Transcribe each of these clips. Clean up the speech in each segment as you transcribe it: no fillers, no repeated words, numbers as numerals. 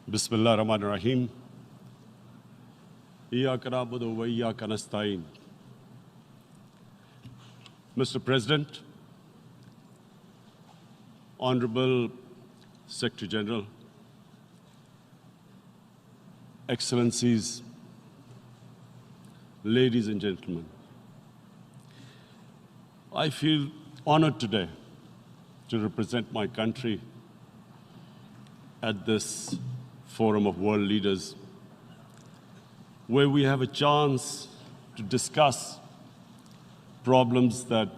Bismillah ar-Rahman ar-Rahim. Iyyaka na'budu wa iyyaka nasta'in. Mr. President, Honorable Secretary General, Excellencies, ladies and gentlemen, I feel honored today to represent my country at this forum of world leaders, where we have a chance to discuss problems that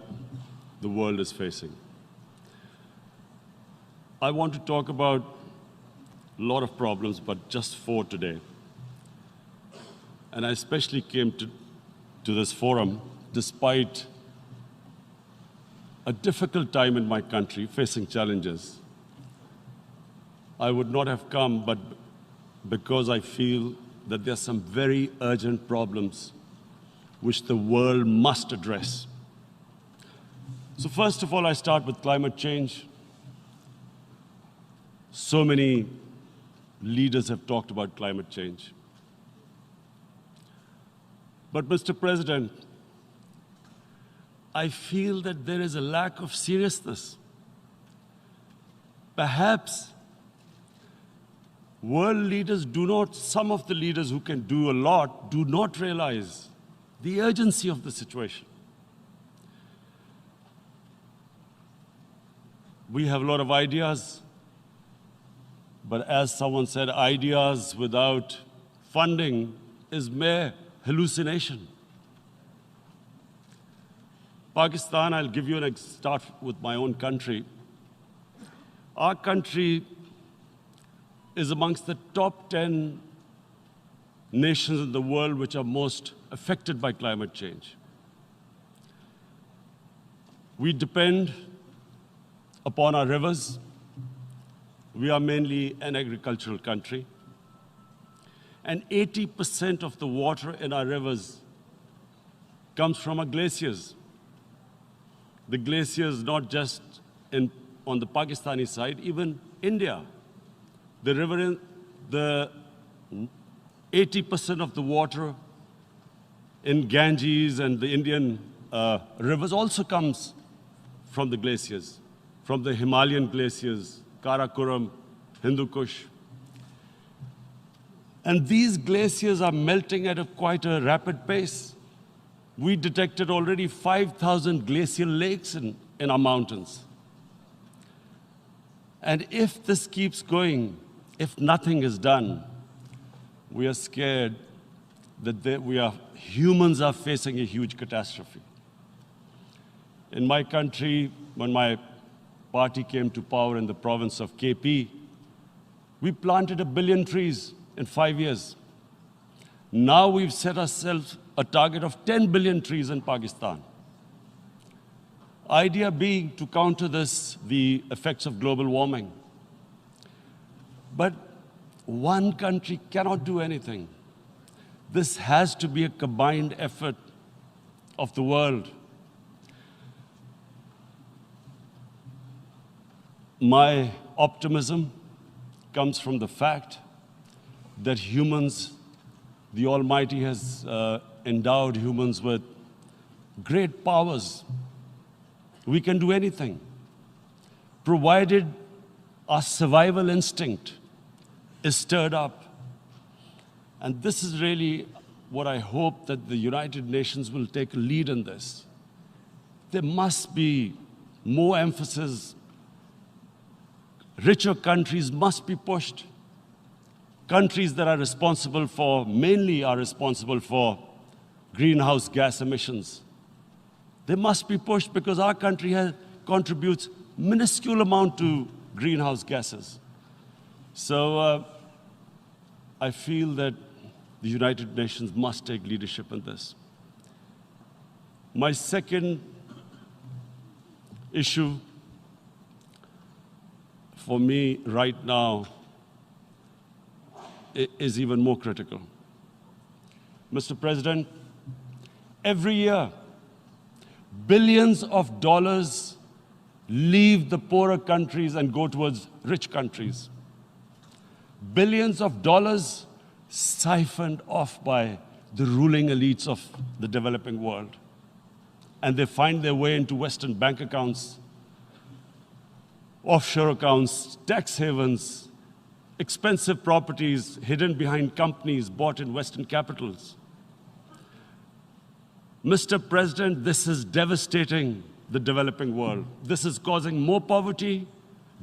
the world is facing. I want to talk about a lot of problems, but just four today. And I especially came to this forum despite a difficult time in my country, facing challenges. I would not have come, but because I feel that there are some very urgent problems which the world must address. So first of all, I start with climate change. So many leaders have talked about climate change. But Mr. President, I feel that there is a lack of seriousness. Perhaps world leaders some of the leaders who can do a lot, do not realize the urgency of the situation. We have a lot of ideas, but as someone said, ideas without funding is mere hallucination. Pakistan, I'll give you start with my own country. Our country is amongst the top 10 nations in the world which are most affected by climate change. We depend upon our rivers. We are mainly an agricultural country. And 80% of the water in our rivers comes from our glaciers. The glaciers, not just on the Pakistani side, even India. The 80% of the water in Ganges and the Indian rivers also comes from the glaciers, from the Himalayan glaciers, Karakoram, Hindu Kush. And these glaciers are melting at quite a rapid pace. We detected already 5,000 glacial lakes in our mountains. And if this keeps going, if nothing is done, we are scared that humans are facing a huge catastrophe. In my country, when my party came to power in the province of KP, we planted 1 billion trees in 5 years. Now we've set ourselves a target of 10 billion trees in Pakistan. Idea being to counter the effects of global warming. But one country cannot do anything. This has to be a combined effort of the world. My optimism comes from the fact that humans, the Almighty has endowed humans with great powers. We can do anything, provided our survival instinct is stirred up. And this is really what I hope that the United Nations will take a lead in this. There must be more emphasis. Richer countries must be pushed. Countries that are mainly responsible for greenhouse gas emissions. They must be pushed because our country contributes minuscule amount to greenhouse gases. So I feel that the United Nations must take leadership in this. My second issue for me right now is even more critical. Mr. President, every year, billions of dollars leave the poorer countries and go towards rich countries. billions of dollars siphoned off by the ruling elites of the developing world. And they find their way into Western bank accounts, offshore accounts, tax havens, expensive properties hidden behind companies bought in Western capitals. Mr. President, this is devastating the developing world. This is causing more poverty,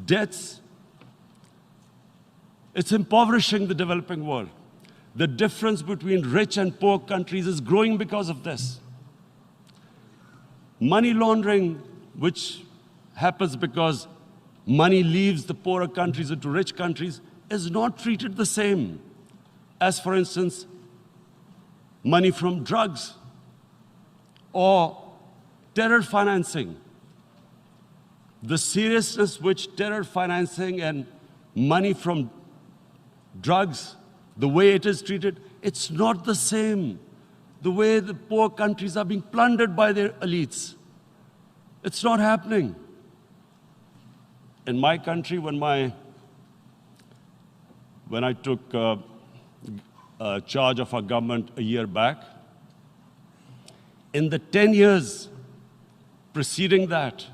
debts. It's impoverishing the developing world. The difference between rich and poor countries is growing because of this. Money laundering, which happens because money leaves the poorer countries into rich countries, is not treated the same as, for instance, money from drugs or terror financing. The seriousness which terror financing and money from drugs, the way it is treated, it's not the same. The way the poor countries are being plundered by their elites. It's not happening. In my country, when I took charge of our government a year back, in the 10 years preceding that,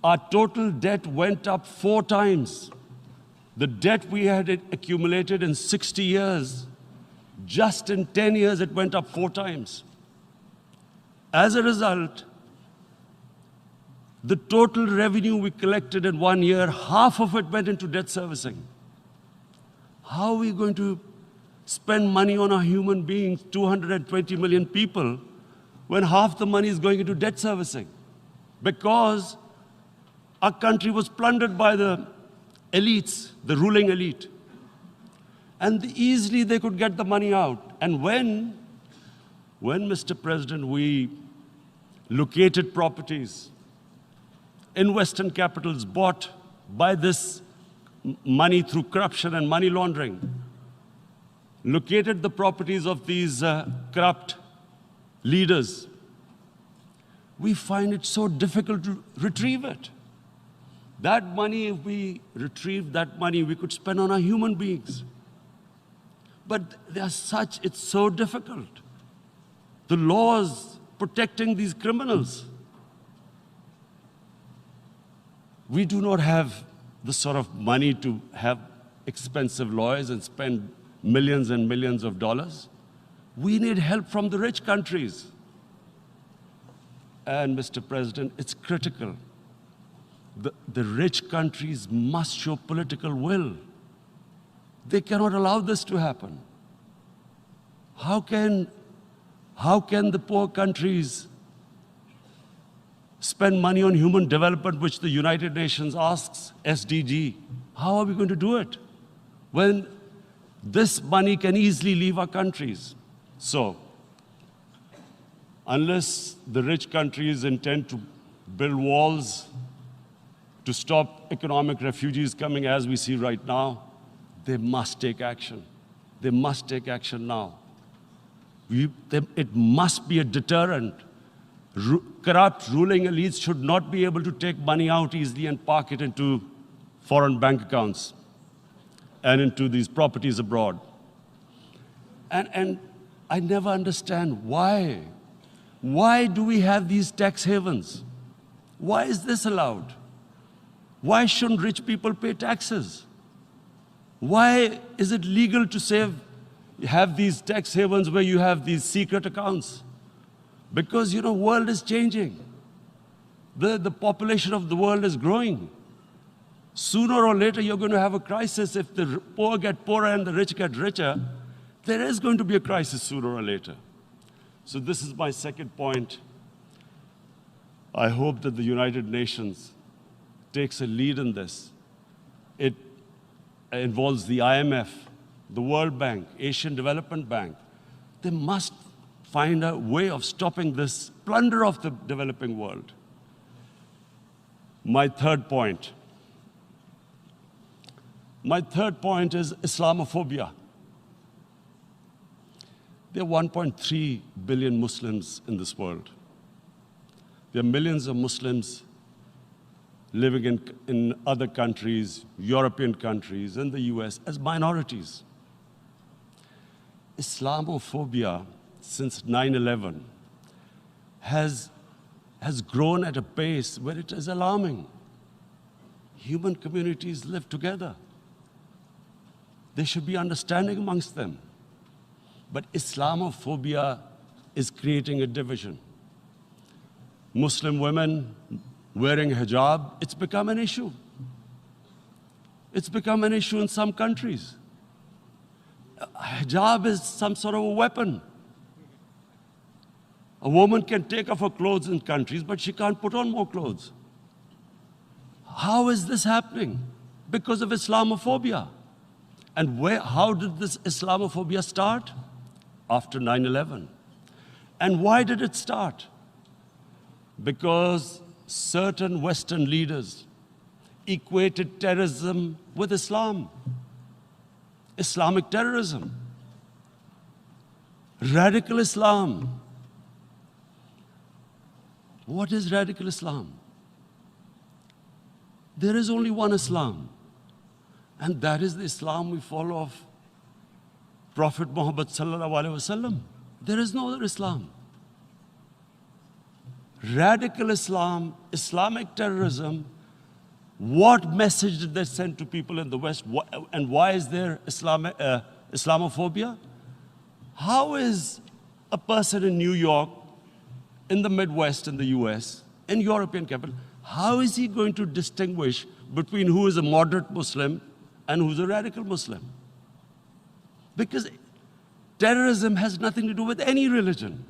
our total debt went up 4 times. The debt we had accumulated in 60 years, just in 10 years, it went up 4 times. As a result, the total revenue we collected in 1 year, half of it went into debt servicing. How are we going to spend money on our human beings, 220 million people, when half the money is going into debt servicing? Because our country was plundered by the elites, the ruling elite. And easily they could get the money out. And when, Mr. President, we located properties in Western capitals bought by this money through corruption and money laundering, located the properties of these corrupt leaders, we find it so difficult to retrieve it. That money, if we retrieved that money, we could spend on our human beings. But it's so difficult. The laws protecting these criminals. We do not have the sort of money to have expensive lawyers and spend millions and millions of dollars. We need help from the rich countries. And Mr. President, it's critical. The rich countries must show political will. They cannot allow this to happen. How can the poor countries spend money on human development, which the United Nations asks, SDG? How are we going to do it when this money can easily leave our countries? So, unless the rich countries intend to build walls to stop economic refugees coming as we see right now, they must take action. They must take action now. It must be a deterrent. Corrupt ruling elites should not be able to take money out easily and park it into foreign bank accounts and into these properties abroad. And I never understand why. Why do we have these tax havens? Why is this allowed? Why shouldn't rich people pay taxes? Why is it legal to have these tax havens where you have these secret accounts? Because, the world is changing. The population of the world is growing. Sooner or later, you're going to have a crisis. If the poor get poorer and the rich get richer, there is going to be a crisis sooner or later. So this is my second point. I hope that the United Nations takes a lead in this. It involves the IMF, the World Bank, Asian Development Bank. They must find a way of stopping this plunder of the developing world. My third point is Islamophobia. There are 1.3 billion Muslims in this world. There are millions of Muslims living in other countries, European countries, in the US, as minorities. Islamophobia since 9/11 has grown at a pace where it is alarming. Human communities live together. There should be understanding amongst them. But Islamophobia is creating a division. Muslim women wearing hijab, it's become an issue. It's become an issue in some countries. Hijab is some sort of a weapon. A woman can take off her clothes in countries, but she can't put on more clothes. How is this happening? Because of Islamophobia. And how did this Islamophobia start? After 9/11. And why did it start? Because certain Western leaders equated terrorism with Islam. Islamic terrorism. Radical Islam. What is radical Islam? There is only one Islam, and that is the Islam we follow of Prophet Muhammad sallallahu alaihi wasallam. There is no other Islam. Radical Islam, Islamic terrorism, what message did they send to people in the West? And why is there Islamophobia? How is a person in New York, in the Midwest, in the US, in European capital, how is he going to distinguish between who is a moderate Muslim and who's a radical Muslim? Because terrorism has nothing to do with any religion.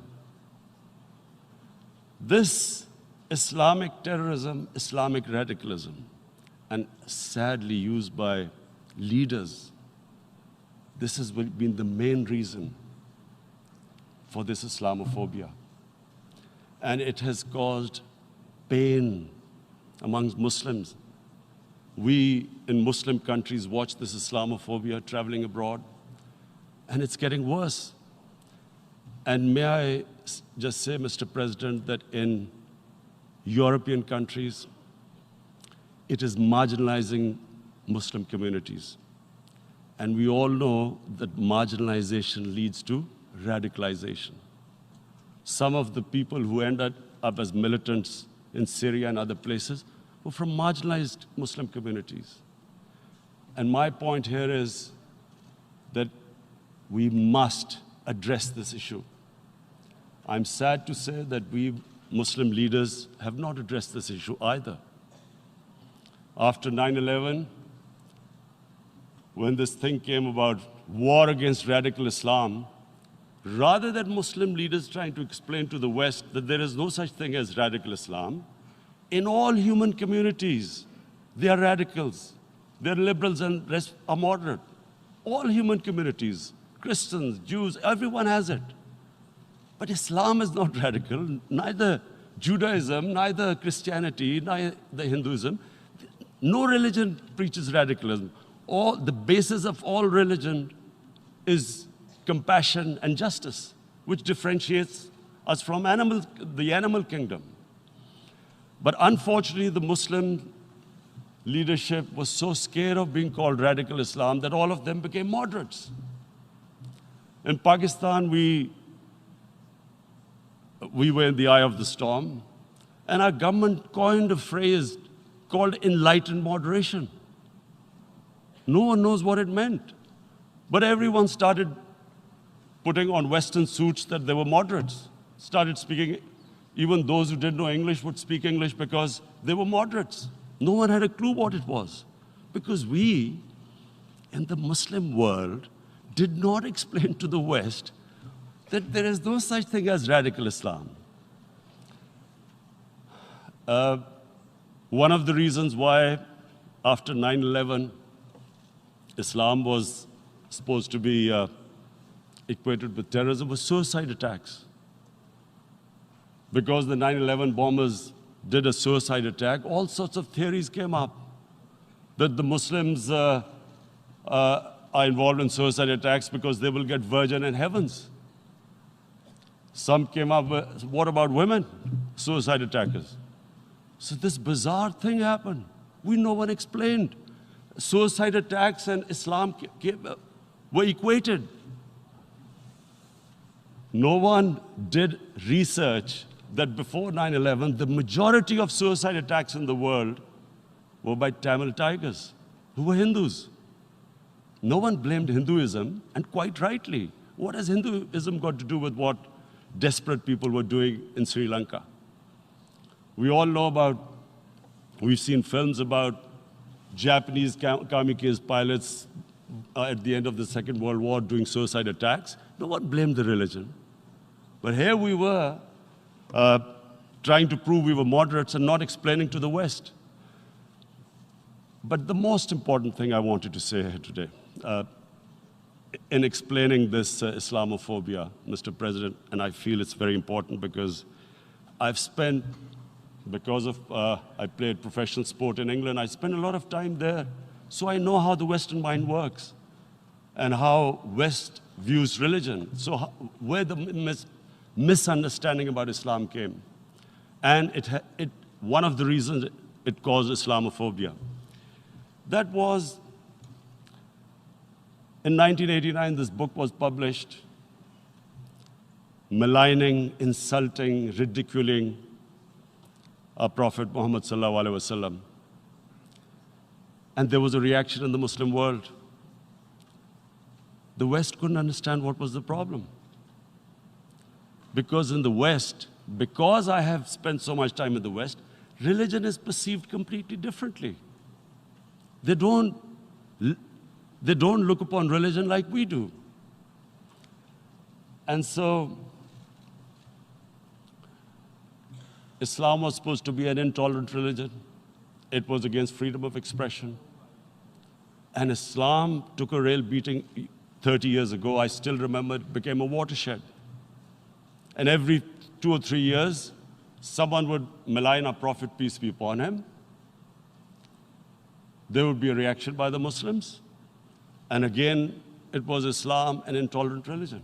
This Islamic terrorism, Islamic radicalism, and sadly used by leaders, this has been the main reason for this Islamophobia. And it has caused pain amongst Muslims. We in Muslim countries watch this Islamophobia traveling abroad, and it's getting worse. And may I just say, Mr. President, that in European countries, it is marginalizing Muslim communities. And we all know that marginalization leads to radicalization. Some of the people who ended up as militants in Syria and other places were from marginalized Muslim communities. And my point here is that we must address this issue. I'm sad to say that we Muslim leaders have not addressed this issue either. After 9/11, when this thing came about war against radical Islam, rather than Muslim leaders trying to explain to the West that there is no such thing as radical Islam, in all human communities, they are radicals. They're liberals and rest are moderate. All human communities, Christians, Jews, everyone has it. But Islam is not radical, neither Judaism, neither Christianity, neither Hinduism. No religion preaches radicalism. The basis of all religion is compassion and justice, which differentiates us from the animal kingdom. But unfortunately, the Muslim leadership was so scared of being called radical Islam that all of them became moderates. In Pakistan, we were in the eye of the storm, and our government coined a phrase called enlightened moderation. No one knows what it meant, but everyone started putting on Western suits that they were moderates, started speaking. Even those who didn't know English would speak English because they were moderates. No one had a clue what it was, because we, in the Muslim world, did not explain to the West that there is no such thing as radical Islam. One of the reasons why, after 9/11, Islam was supposed to be equated with terrorism was suicide attacks. Because the 9/11 bombers did a suicide attack, all sorts of theories came up that the Muslims are involved in suicide attacks because they will get virgin in heavens. Some came up with, what about women, suicide attackers? So this bizarre thing happened. No one explained. Suicide attacks and Islam were equated. No one did research that before 9/11, the majority of suicide attacks in the world were by Tamil tigers, who were Hindus. No one blamed Hinduism, and quite rightly. What has Hinduism got to do with what desperate people were doing in Sri Lanka? We all know we've seen films about Japanese kamikaze pilots at the end of the Second World War doing suicide attacks. No one blamed the religion. But here we were trying to prove we were moderates and not explaining to the West. But the most important thing I wanted to say here today, in explaining this Islamophobia, Mr. President, and I feel it's very important because I played professional sport in England, I spent a lot of time there, so I know how the Western mind works and how West views religion. So where the misunderstanding about Islam came. And one of the reasons it caused Islamophobia. That was, in 1989, this book was published, maligning, insulting, ridiculing our Prophet Muhammad sallallahu alaihi wasallam. And there was a reaction in the Muslim world. The West couldn't understand what was the problem. Because in the West, because I have spent so much time in the West, religion is perceived completely differently. They don't look upon religion like we do. And so, Islam was supposed to be an intolerant religion. It was against freedom of expression. And Islam took a real beating 30 years ago. I still remember it became a watershed. And every 2 or 3 years, someone would malign our Prophet, peace be upon him. There would be a reaction by the Muslims. And again, it was Islam, an intolerant religion.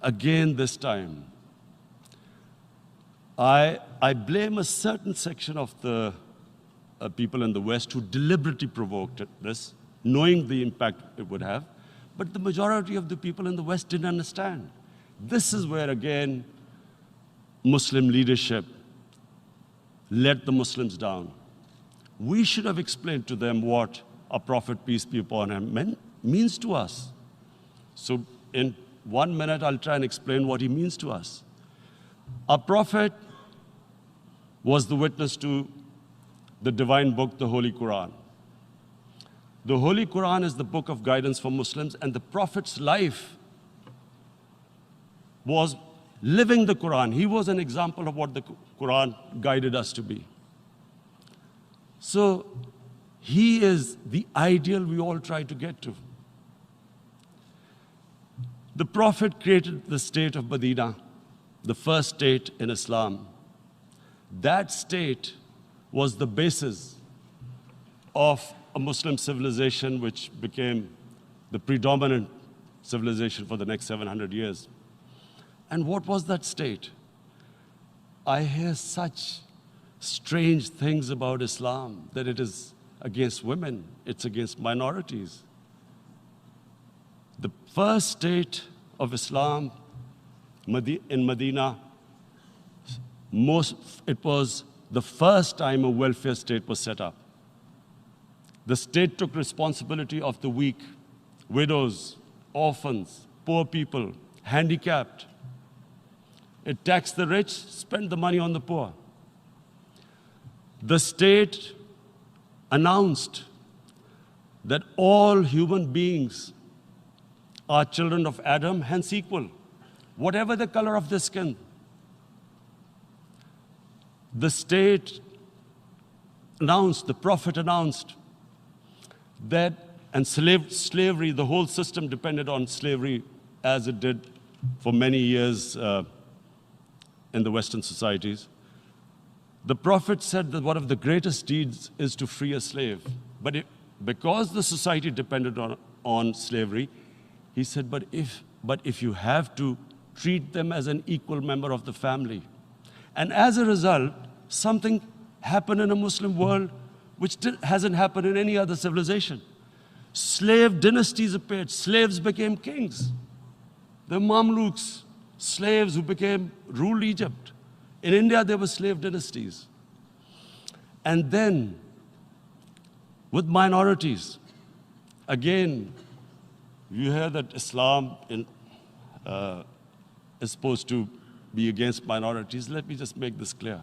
Again, this time, I blame a certain section of the people in the West who deliberately provoked this, knowing the impact it would have. But the majority of the people in the West didn't understand. This is where, again, Muslim leadership let the Muslims down. We should have explained to them what our Prophet, peace be upon him, means to us. So in 1 minute, I'll try and explain what he means to us. Our Prophet was the witness to the divine book, the Holy Quran. The Holy Quran is the book of guidance for Muslims, and the Prophet's life was living the Quran. He was an example of what the Quran guided us to be. So he is the ideal we all try to get to. The Prophet created the state of Medina, the first state in Islam. That state was the basis of a Muslim civilization which became the predominant civilization for the next 700 years. And what was that state? I hear such strange things about Islam, that it is against women, it's against minorities. The first state of Islam in Medina, it was the first time a welfare state was set up. The state took responsibility of the weak, widows, orphans, poor people, handicapped. It taxed the rich, spent the money on the poor. The state announced that all human beings are children of Adam, hence equal, whatever the color of their skin. The state announced, the Prophet announced that, and slavery, the whole system depended on slavery as it did for many years in the Western societies. The Prophet said that one of the greatest deeds is to free a slave. But because the society depended on slavery, he said, but if you have to treat them as an equal member of the family. And as a result, something happened in a Muslim world which hasn't happened in any other civilization. Slave dynasties appeared. Slaves became kings. The Mamluks, slaves who ruled Egypt. In India, there were slave dynasties. And then, with minorities, again, you hear that Islam is supposed to be against minorities. Let me just make this clear.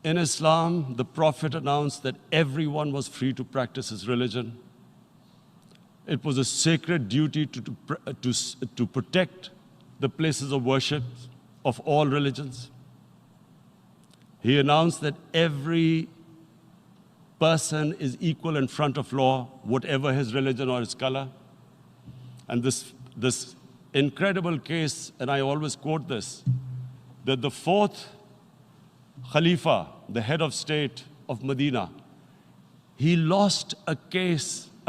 In Islam, the Prophet announced that everyone was free to practice his religion. It was a sacred duty to protect the places of worship of all religions. He announced that every person is equal in front of law, whatever his religion or his color. And this incredible case, and I always quote this, that the fourth Khalifa, the head of state of Medina, he lost a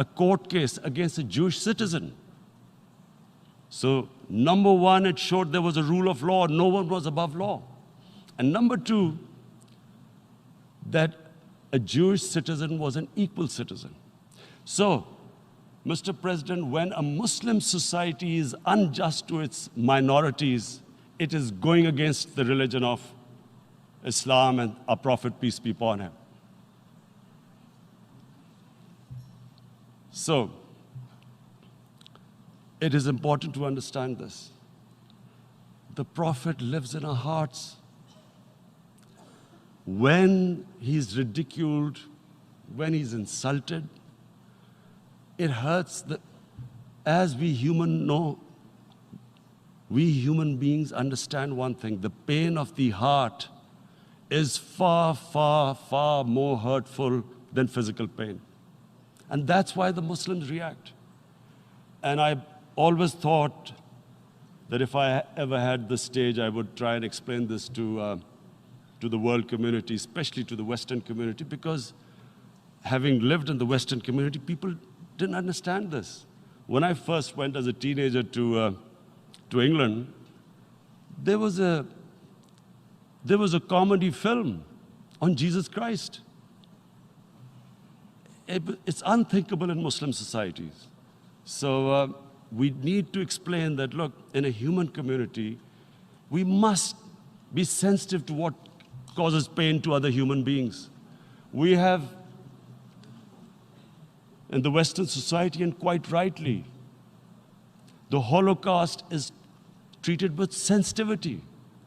court case against a Jewish citizen. So, number one, it showed there was a rule of law, no one was above law. And number two, that a Jewish citizen was an equal citizen. So, Mr. President, when a Muslim society is unjust to its minorities, it is going against the religion of Islam and our Prophet, peace be upon him. So, it is important to understand this. The Prophet lives in our hearts. When he's ridiculed, when he's insulted, it hurts. As we human beings understand one thing, the pain of the heart is far, far, far more hurtful than physical pain. And that's why the Muslims react. And I always thought that if I ever had the stage, I would try and explain this to the world community, especially to the Western community, because having lived in the Western community, people didn't understand this. When I first went as a teenager to England, there was a comedy film on Jesus Christ. It's unthinkable in Muslim societies. So we need to explain that, look, in a human community, we must be sensitive to what causes pain to other human beings. We have, in the Western society, and quite rightly, the Holocaust is treated with sensitivity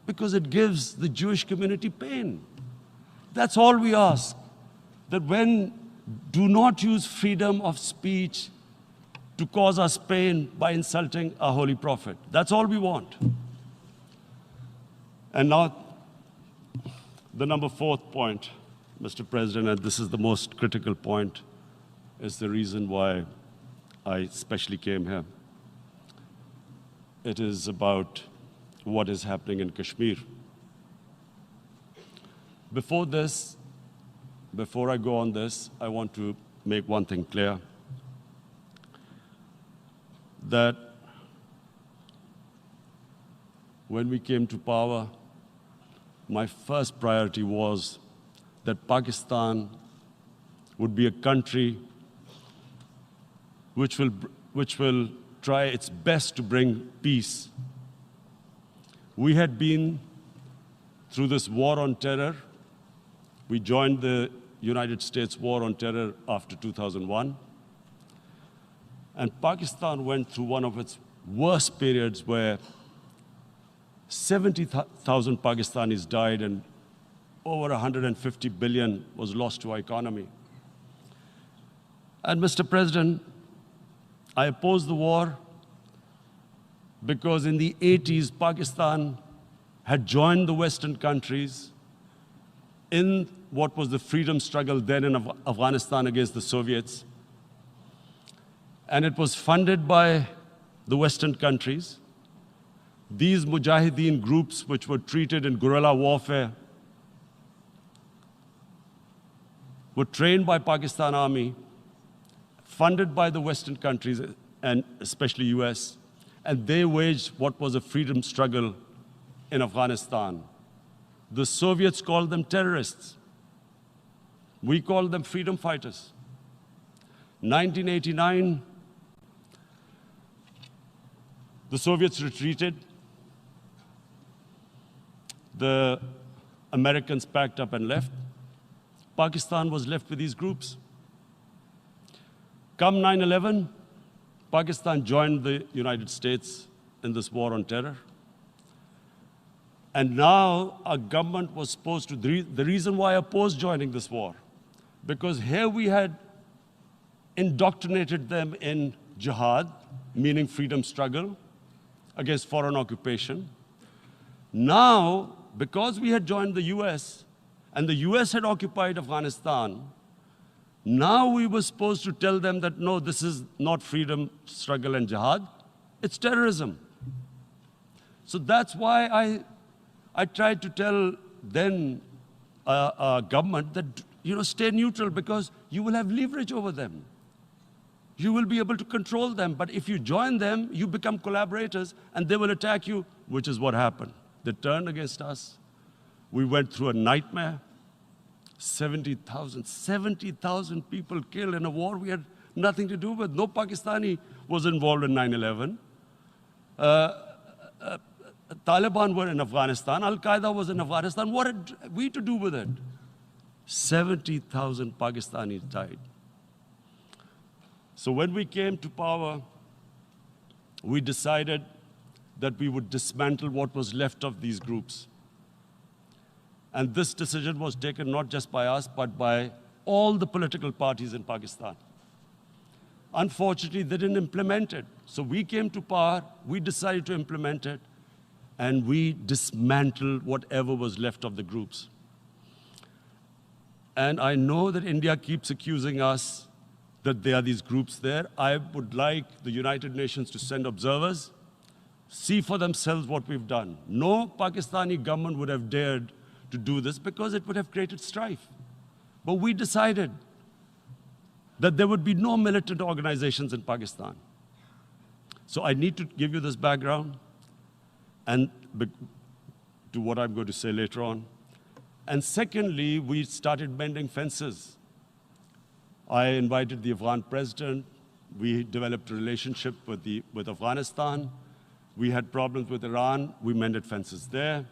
because it gives the Jewish community pain. That's all we ask, that do not use freedom of speech to cause us pain by insulting our Holy Prophet. That's all we want. And now, the number fourth point, Mr. President, and this is the most critical point, is the reason why I especially came here. It is about what is happening in Kashmir. Before I go on this, I want to make one thing clear, that when we came to power, my first priority was that Pakistan would be a country which will try its best to bring peace. We had been through this war on terror. We joined the United States war on terror after 2001. And Pakistan went through one of its worst periods where 70,000 Pakistanis died and over 150 billion was lost to our economy. And Mr. President, I opposed the war because in the 80s, Pakistan had joined the Western countries in what was the freedom struggle then in Afghanistan against the Soviets. And it was funded by the Western countries. These Mujahideen groups, which were treated in guerrilla warfare, were trained by Pakistan Army, funded by the Western countries, and especially US, and they waged what was a freedom struggle in Afghanistan. The Soviets called them terrorists. We called them freedom fighters. 1989, the Soviets retreated. The Americans packed up and left. Pakistan was left with these groups. Come 9/11, Pakistan joined the United States in this war on terror. And now our government was supposed to, the reason why I opposed joining this war, because here we had indoctrinated them in jihad, meaning freedom struggle against foreign occupation. Now, because we had joined the US, and the US had occupied Afghanistan, now we were supposed to tell them that, no, this is not freedom struggle and jihad, it's terrorism. So that's why I tried to tell then government that, stay neutral, because you will have leverage over them. You will be able to control them. But if you join them, you become collaborators, and they will attack you, which is what happened. They turned against us. We went through a nightmare. 70,000 people killed in a war we had nothing to do with. No Pakistani was involved in 9/11. Taliban were in Afghanistan. Al-Qaeda was in Afghanistan. What had we to do with it? 70,000 Pakistanis died. So when we came to power, we decided that we would dismantle what was left of these groups. And this decision was taken not just by us, but by all the political parties in Pakistan. Unfortunately, they didn't implement it. So we came to power, we decided to implement it, and we dismantled whatever was left of the groups. And I know that India keeps accusing us that there are these groups there. I would like the United Nations to send observers, see for themselves what we've done. No Pakistani government would have dared to do this because it would have created strife. But we decided that there would be no militant organizations in Pakistan. So I need to give you this background and to what I'm going to say later on. And secondly, we started mending fences. I invited the Afghan president. We developed a relationship with Afghanistan. We had problems with Iran. We mended fences there.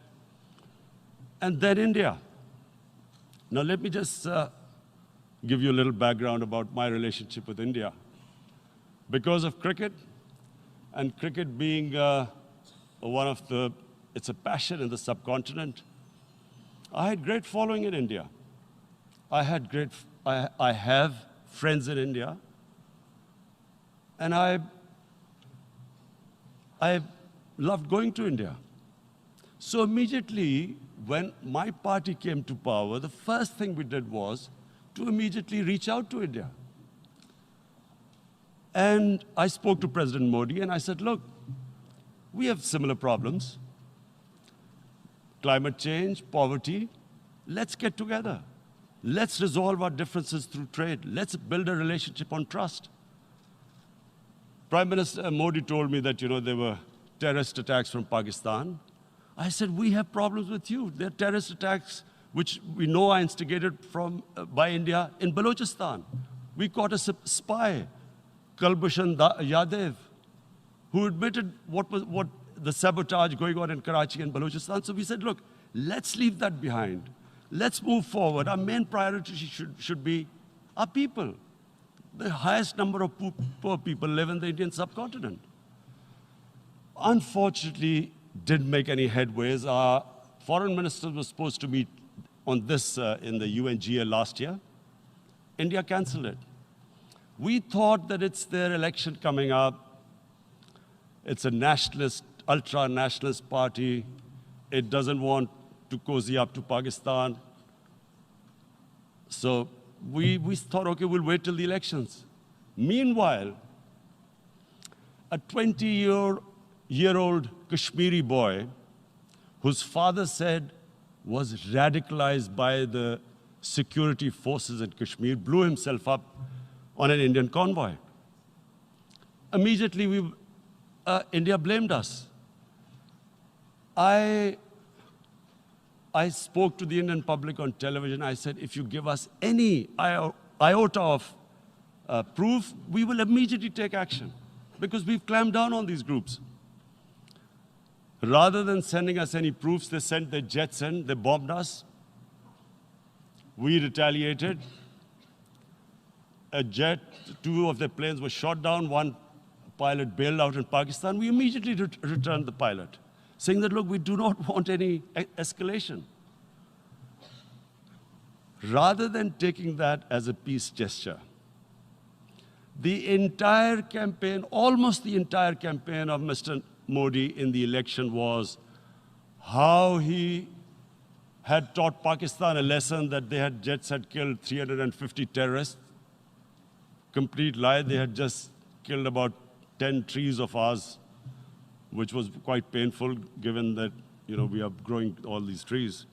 And then India. Now let me just give you a little background about my relationship with India. Because of cricket, and cricket being it's a passion in the subcontinent, I had great following in India. I have friends in India, and I loved going to India. So immediately, when my party came to power, the first thing we did was to immediately reach out to India. And I spoke to President Modi, and I said, look, we have similar problems. Climate change, poverty, let's get together. Let's resolve our differences through trade. Let's build a relationship on trust. Prime Minister Modi told me that, there were terrorist attacks from Pakistan. I said, we have problems with you. There are terrorist attacks which we know are instigated by India in Balochistan. We caught a spy, Kulbhushan Yadav, who admitted what the sabotage going on in Karachi and Balochistan. So we said, look, let's leave that behind. Let's move forward. Our main priority should be our people. The highest number of poor people live in the Indian subcontinent. Unfortunately, didn't make any headways. Our foreign ministers were supposed to meet on this in the UNGA last year. India canceled it. We thought that it's their election coming up. It's a nationalist, ultra-nationalist party. It doesn't want to cozy up to Pakistan. So we thought, okay, we'll wait till the elections. Meanwhile, a 20-year-old Kashmiri boy, whose father said was radicalized by the security forces in Kashmir, blew himself up on an Indian convoy. Immediately, India blamed us. I I spoke to the Indian public on television. I said, if you give us any iota of proof, we will immediately take action because we've clamped down on these groups. Rather than sending us any proofs, they sent their jets in, they bombed us. We retaliated. A jet, 2 of their planes were shot down, 1 pilot bailed out in Pakistan. We immediately returned the pilot, saying that, look, we do not want any escalation. Rather than taking that as a peace gesture, the entire campaign, almost the entire campaign of Mr. Modi in the election was how he had taught Pakistan a lesson that jets had killed 350 terrorists. Complete lie. They had just killed about 10 trees of ours, which was quite painful given that, we are growing all these trees.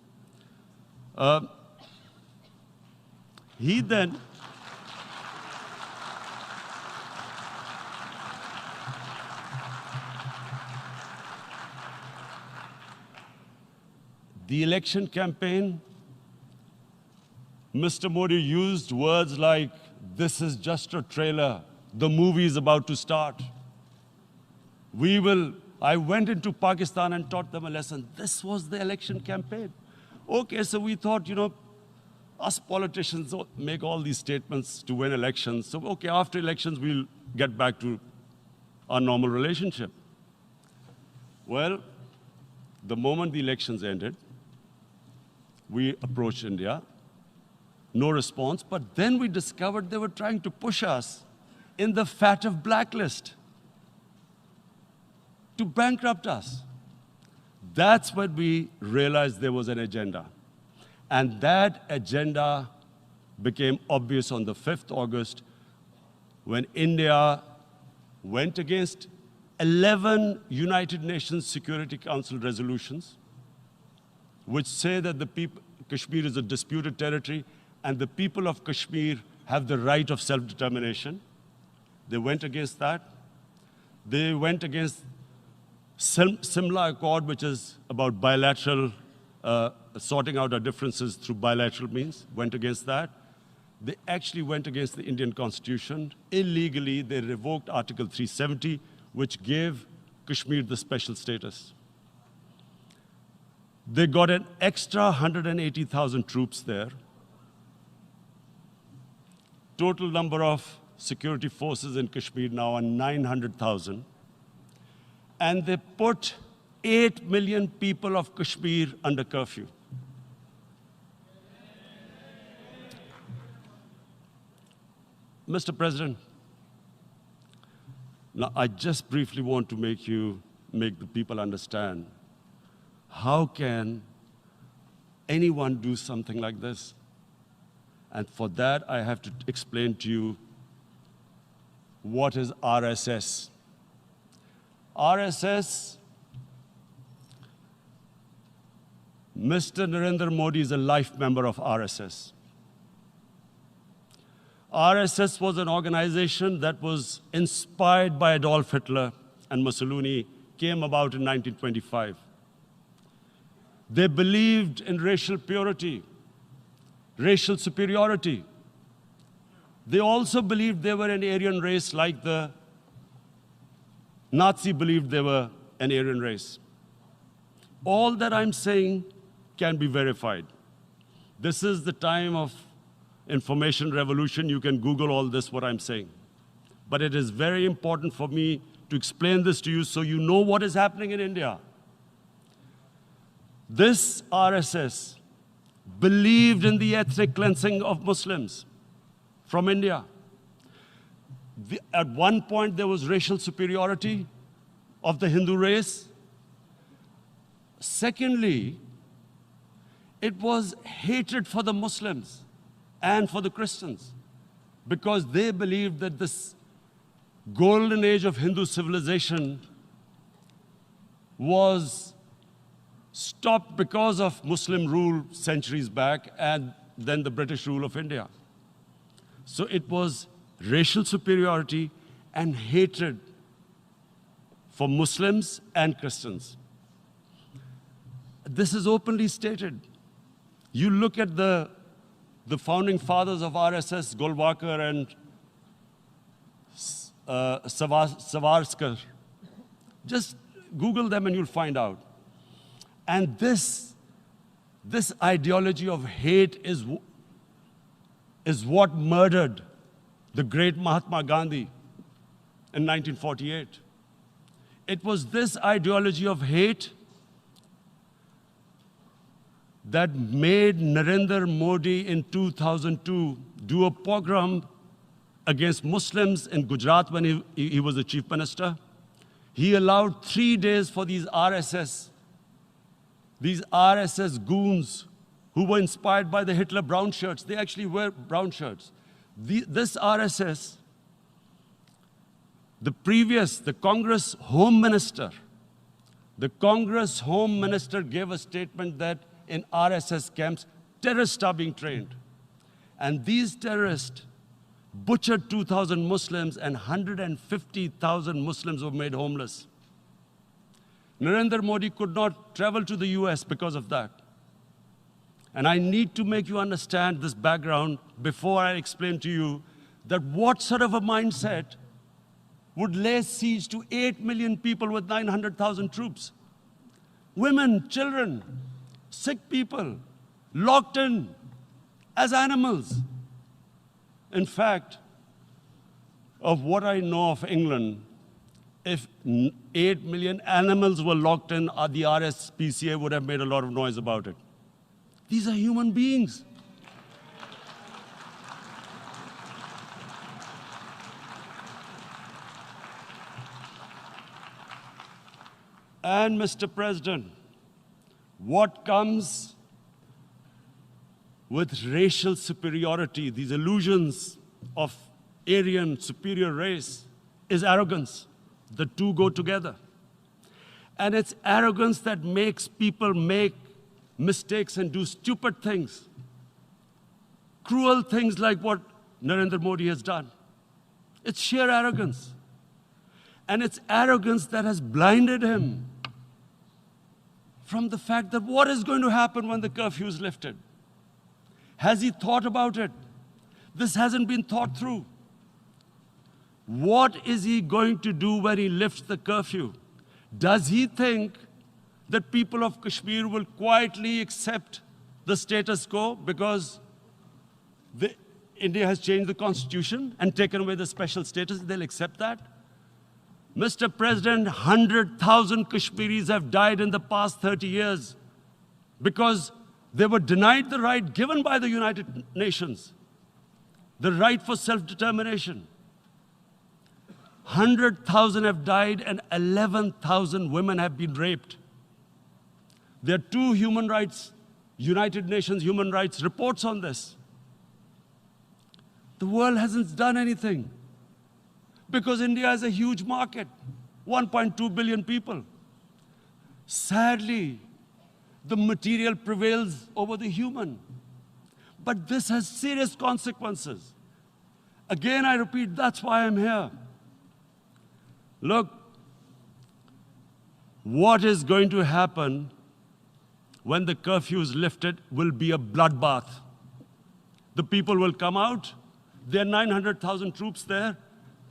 He then the election campaign, Mr. Modi used words like, this is just a trailer. The movie is about to start. I went into Pakistan and taught them a lesson. This was the election campaign. Okay, so we thought, us politicians make all these statements to win elections. So, okay, after elections, we'll get back to our normal relationship. Well, the moment the elections ended, we approached India. No response, but then we discovered they were trying to push us in the fat of blacklist to bankrupt us. That's when we realized there was an agenda. And that agenda became obvious on the 5th August when India went against 11 United Nations Security Council resolutions, which say that Kashmir is a disputed territory and the people of Kashmir have the right of self-determination. They went against that. They went against Simla Accord, which is about bilateral, sorting out our differences through bilateral means, went against that. They actually went against the Indian Constitution. Illegally, they revoked Article 370, which gave Kashmir the special status. They got an extra 180,000 troops there. Total number of security forces in Kashmir now are 900,000. And they put 8 million people of Kashmir under curfew. Mr. President, now I just briefly want to make the people understand, how can anyone do something like this? And for that, I have to explain to you what is RSS. RSS, Mr. Narendra Modi is a life member of RSS. RSS was an organization that was inspired by Adolf Hitler and Mussolini, came about in 1925. They believed in racial purity, racial superiority. They also believed they were an Aryan race like the Nazi believed they were an Aryan race. All that I'm saying can be verified. This is the time of information revolution. You can Google all this, what I'm saying. But it is very important for me to explain this to you so you know what is happening in India. This RSS believed in the ethnic cleansing of Muslims from India. At one point, there was racial superiority of the Hindu race. Secondly, it was hatred for the Muslims and for the Christians because they believed that this golden age of Hindu civilization was stopped because of Muslim rule centuries back and then the British rule of India. So it was racial superiority and hatred for Muslims and Christians. This is openly stated. You look at the founding fathers of RSS, Golwalkar and Savarkar. Just Google them and you'll find out. And this ideology of hate is what murdered the great Mahatma Gandhi in 1948. It was this ideology of hate that made Narendra Modi in 2002 do a pogrom against Muslims in Gujarat when he was the chief minister. He allowed 3 days for these RSS goons who were inspired by the Hitler brown shirts. They actually wear brown shirts. This RSS, the Congress Home Minister gave a statement that in RSS camps, terrorists are being trained. And these terrorists butchered 2,000 Muslims and 150,000 Muslims were made homeless. Narendra Modi could not travel to the US because of that. And I need to make you understand this background before I explain to you that what sort of a mindset would lay siege to 8 million people with 900,000 troops. Women, children, sick people, locked in as animals. In fact, of what I know of England, if 8 million animals were locked in, the RSPCA would have made a lot of noise about it. These are human beings. And Mr. President, what comes with racial superiority, these illusions of Aryan superior race, is arrogance. The two go together. And it's arrogance that makes people make mistakes and do stupid things. Cruel things like what Narendra Modi has done. It's sheer arrogance. And it's arrogance that has blinded him from the fact that what is going to happen when the curfew is lifted? Has he thought about it? This hasn't been thought through. What is he going to do when he lifts the curfew? Does he think that people of Kashmir will quietly accept the status quo because India has changed the constitution and taken away the special status? They'll accept that? Mr. President, 100,000 Kashmiris have died in the past 30 years because they were denied the right given by the United Nations, the right for self-determination. 100,000 have died and 11,000 women have been raped. There are 2 United Nations human rights reports on this. The world hasn't done anything because India is a huge market, 1.2 billion people. Sadly, the material prevails over the human. But this has serious consequences. Again, I repeat, that's why I'm here. Look, what is going to happen when the curfew is lifted will be a bloodbath. The people will come out. There are 900,000 troops there.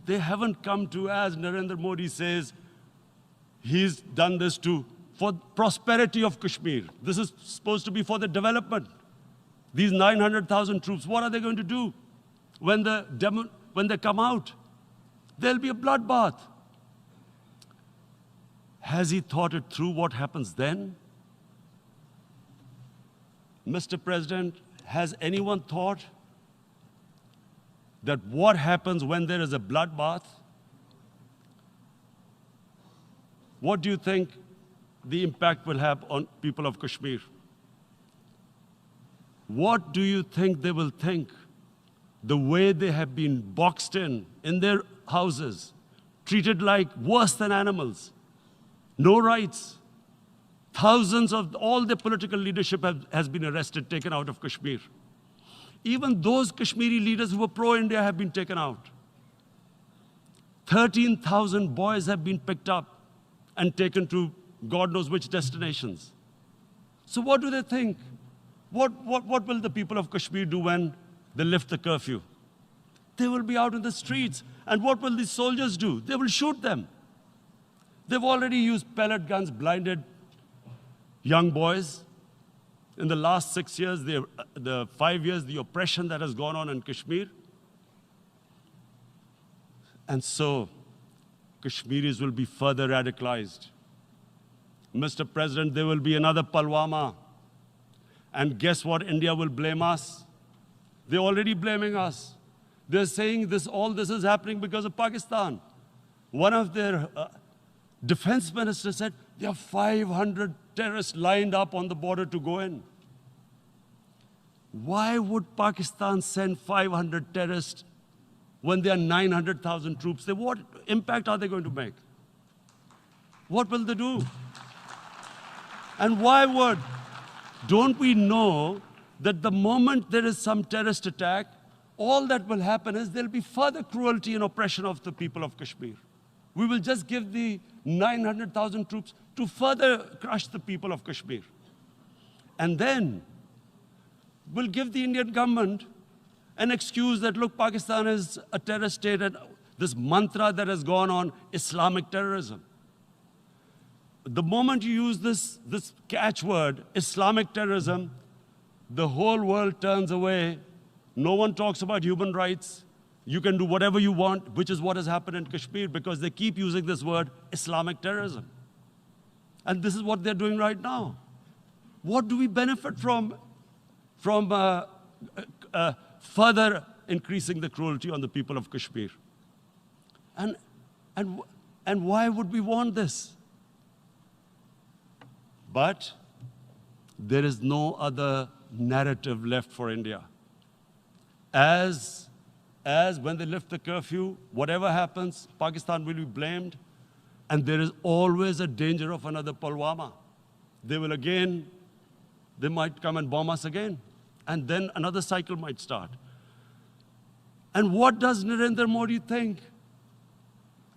They haven't come to, as Narendra Modi says, he's done this for prosperity of Kashmir. This is supposed to be for the development. These 900,000 troops, what are they going to do when they come out? There'll be a bloodbath. Has he thought it through what happens then? Mr. President, has anyone thought that what happens when there is a bloodbath? What do you think the impact will have on people of Kashmir? What do you think they will think? The way they have been boxed in their houses, treated like worse than animals, no rights. Thousands of all the political leadership has been arrested, taken out of Kashmir. Even those Kashmiri leaders who were pro-India have been taken out. 13,000 boys have been picked up and taken to God knows which destinations. So what do they think? What will the people of Kashmir do when they lift the curfew? They will be out in the streets. And what will these soldiers do? They will shoot them. They've already used pellet guns, blinded young boys. In the last 6 years, the 5 years, the oppression that has gone on in Kashmir. And so, Kashmiris will be further radicalized. Mr. President, there will be another Pulwama. And guess what? India will blame us. They're already blaming us. They're saying all this is happening because of Pakistan. One of their defense ministers said, there are 500 terrorists lined up on the border to go in. Why would Pakistan send 500 terrorists when there are 900,000 troops? What impact are they going to make? What will they do? And why would? Don't we know that the moment there is some terrorist attack, all that will happen is there'll be further cruelty and oppression of the people of Kashmir. We will just give the 900,000 troops to further crush the people of Kashmir. And then we'll give the Indian government an excuse that, look, Pakistan is a terrorist state, and this mantra that has gone on, Islamic terrorism. The moment you use this catchword, Islamic terrorism, the whole world turns away. No one talks about human rights. You can do whatever you want, which is what has happened in Kashmir, because they keep using this word, Islamic terrorism. And this is what they're doing right now. What do we benefit from further increasing the cruelty on the people of Kashmir? And why would we want this? But there is no other narrative left for India. As when they lift the curfew, whatever happens, Pakistan will be blamed, and there is always a danger of another Pulwama. They might come and bomb us again, and then another cycle might start. And what does Narendra Modi think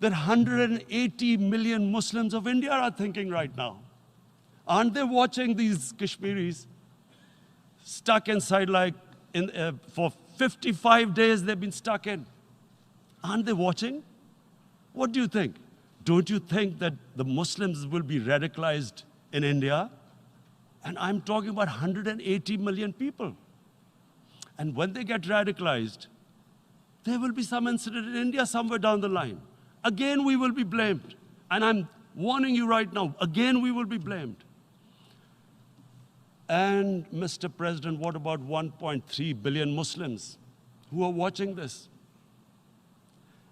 that 180 million Muslims of India are thinking right now? Aren't they watching these Kashmiris stuck inside for 55 days they've been stuck in? Aren't they watching? What do you think? Don't you think that the Muslims will be radicalized in India? And I'm talking about 180 million people. And when they get radicalized, there will be some incident in India somewhere down the line. Again, we will be blamed. And I'm warning you right now, again, we will be blamed. And Mr. President, what about 1.3 billion Muslims who are watching this?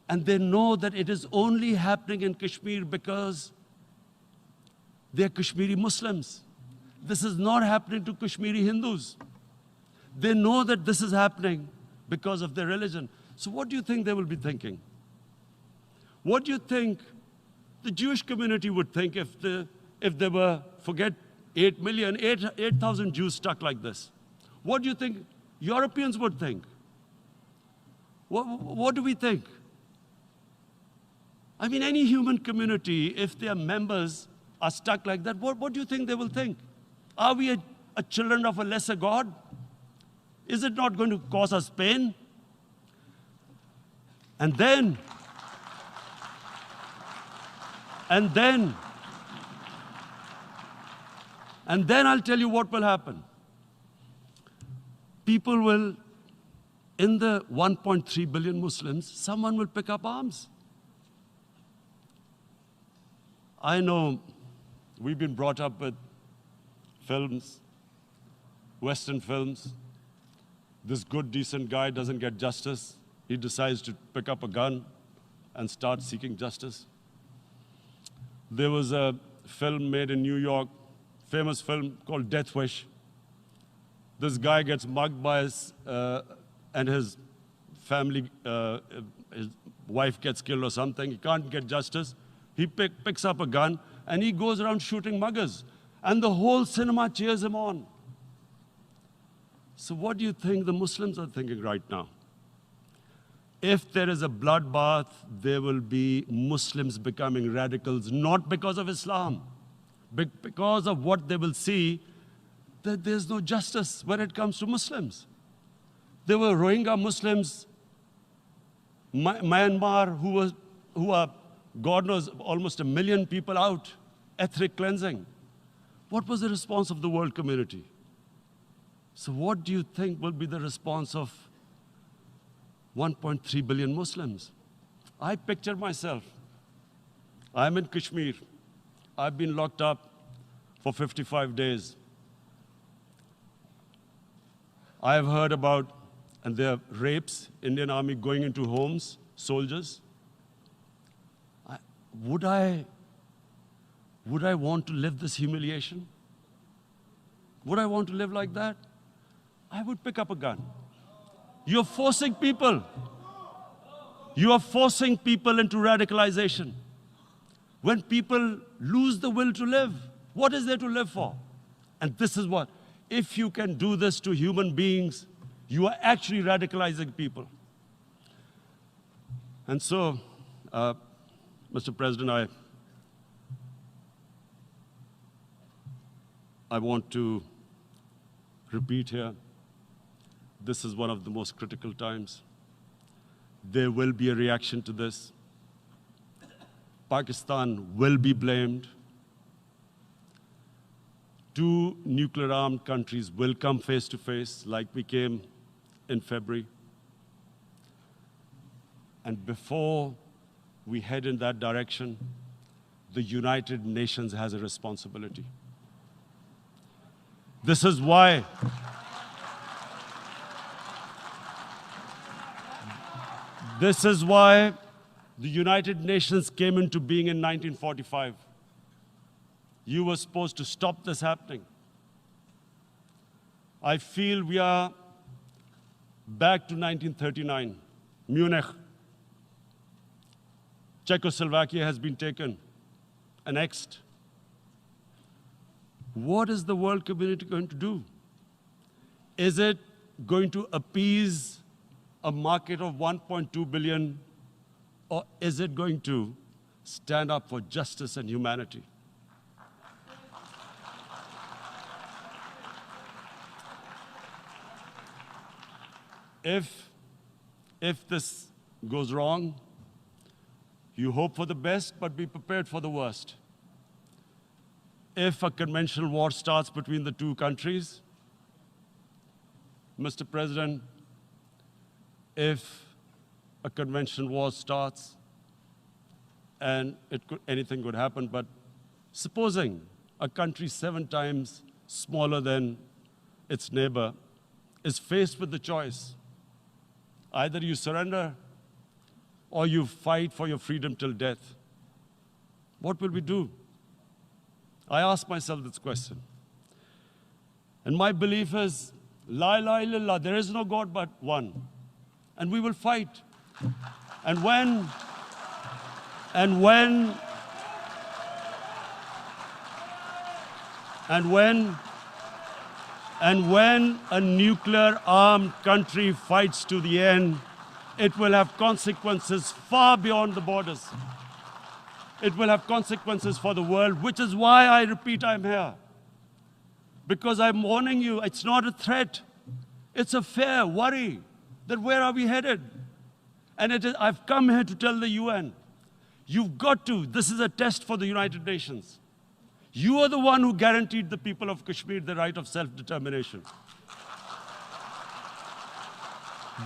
And they know that it is only happening in Kashmir because they're Kashmiri Muslims. This is not happening to Kashmiri Hindus. They know that this is happening because of their religion. So what do you think they will be thinking? What do you think the Jewish community would think if they were, forget 8,000 Jews stuck like this? What do you think Europeans would think? What do we think? I mean, any human community, if their members are stuck like that, what do you think they will think? Are we a children of a lesser God? Is it not going to cause us pain? And then I'll tell you what will happen. People will, in the 1.3 billion Muslims, someone will pick up arms. I know we've been brought up with films, Western films. This good, decent guy doesn't get justice. He decides to pick up a gun and start seeking justice. There was a film made in New York, famous film called Death Wish. This guy gets mugged by and his family, his wife gets killed or something. He can't get justice. He picks up a gun and he goes around shooting muggers. And the whole cinema cheers him on. So what do you think the Muslims are thinking right now? If there is a bloodbath, there will be Muslims becoming radicals, not because of Islam, but because of what they will see that there's no justice when it comes to Muslims. There were Rohingya Muslims, Myanmar, who are, God knows, almost 1 million people out, ethnic cleansing. What was the response of the world community? So what do you think will be the response of 1.3 billion Muslims? I picture myself. I'm in Kashmir. I've been locked up for 55 days. I have heard about, and there are rapes, Indian Army going into homes, soldiers. Would I want to live this humiliation? Would I want to live like that? I would pick up a gun. You're forcing people. You are forcing people into radicalization. When people lose the will to live, what is there to live for? And this is what, if you can do this to human beings, you are actually radicalizing people. And so, Mr. President, I want to repeat here, this is one of the most critical times. There will be a reaction to this. Pakistan will be blamed. 2 nuclear-armed countries will come face to face like we came in February. And before we head in that direction, the United Nations has a responsibility. This is why the United Nations came into being in 1945. You were supposed to stop this happening. I feel we are back to 1939, Munich. Czechoslovakia has been taken, annexed. What is the world community going to do? Is it going to appease a market of 1.2 billion, or is it going to stand up for justice and humanity? If this goes wrong, you hope for the best, but be prepared for the worst. If a conventional war starts between the 2 countries, Mr. President, if a conventional war starts, and anything could happen, but supposing a country 7 times smaller than its neighbor is faced with the choice, either you surrender or you fight for your freedom till death, what will we do? I ask myself this question. And my belief is, La ilaha illallah, there is no God but one. And we will fight. And when a nuclear-armed country fights to the end, it will have consequences far beyond the borders. It will have consequences for the world, which is why I repeat I'm here. Because I'm warning you, it's not a threat. It's a fair worry that where are we headed? And I've come here to tell the UN, you've got to, this is a test for the United Nations. You are the one who guaranteed the people of Kashmir the right of self-determination.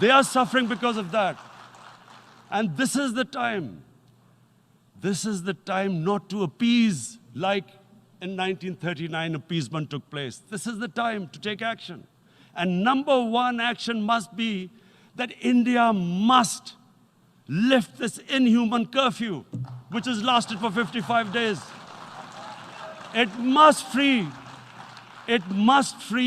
They are suffering because of that. And this is the time. This is the time not to appease like in 1939 appeasement took place. This is the time to take action. And number 1 action must be that India must lift this inhuman curfew, which has lasted for 55 days. It must free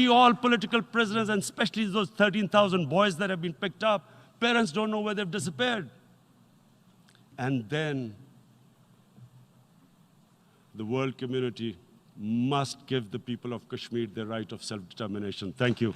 all political prisoners, and especially those 13,000 boys that have been picked up. Parents don't know where they've disappeared. And then the world community must give the people of Kashmir their right of self-determination. Thank you.